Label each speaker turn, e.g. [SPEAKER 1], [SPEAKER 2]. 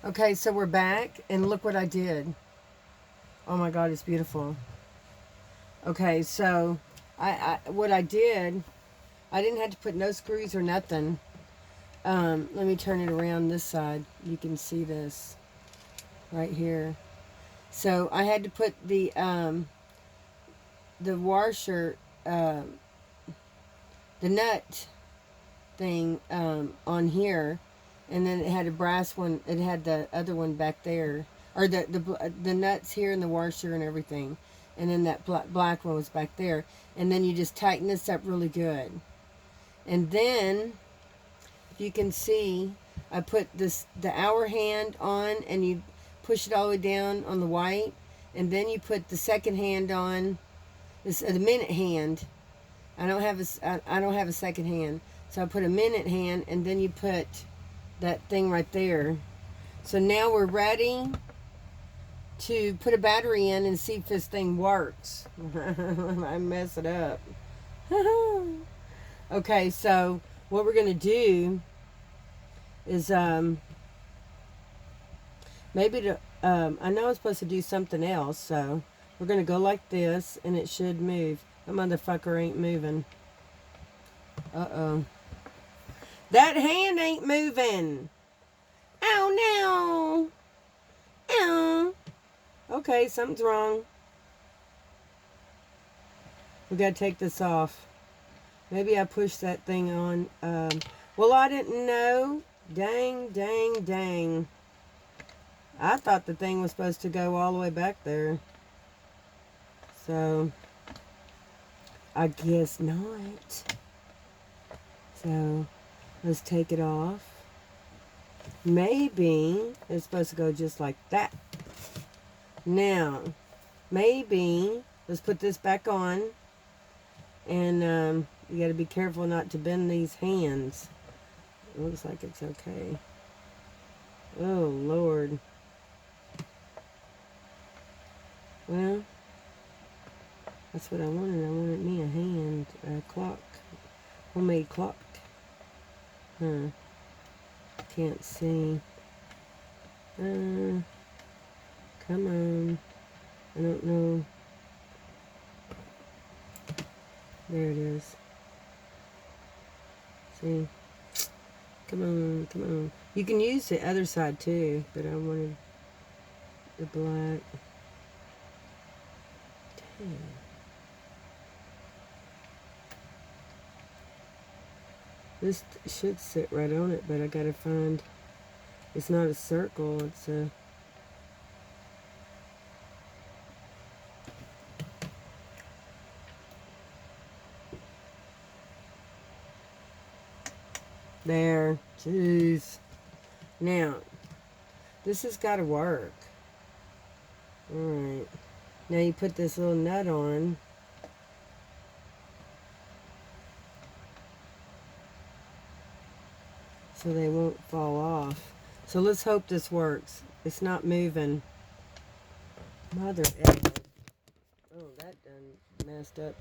[SPEAKER 1] Okay, so we're back, and look what I did. Oh my God, it's beautiful. Okay, so what I did, I didn't have to put no screws or nothing. Let me turn it around this side. You can see this right here. So I had to put the washer, the nut thing on here, and then it had a brass one. It had the other one back there, or the nuts here and the washer and everything, and then that black one was back there. And then you just tighten this up really good, and then you can see I put the hour hand on, and you push it all the way down on the white, and then you put the second hand on, the minute hand. I don't have a second hand, so I put a minute hand, and then you put that thing right there. So now we're ready to put a battery in and see if this thing works. I mess it up. Okay, so what we're gonna do is maybe I know I'm supposed to do something else, so we're gonna go like this, and it should move. That motherfucker ain't moving. Uh-oh. That hand ain't moving. Ow, no. Ow. Okay, something's wrong. We gotta take this off. Maybe I pushed that thing on. Well, I didn't know. Dang, dang, dang. I thought the thing was supposed to go all the way back there. So, I guess not. So, let's take it off. Maybe it's supposed to go just like that. Now, maybe let's put this back on. And you got to be careful not to bend these hands. It looks like it's okay. Oh, Lord. Well, that's what I wanted. I wanted me a clock. Homemade clock. Huh. Can't see. Come on. I don't know. There it is. See? Come on, come on. You can use the other side too, but I wanted the black. Dang. This should sit right on it, but I gotta find, it's not a circle, it's a, there, jeez. Now, this has gotta work. Alright, now you put this little nut on. So they won't fall off. So let's hope this works. It's not moving. Mother effer. Oh, that done messed up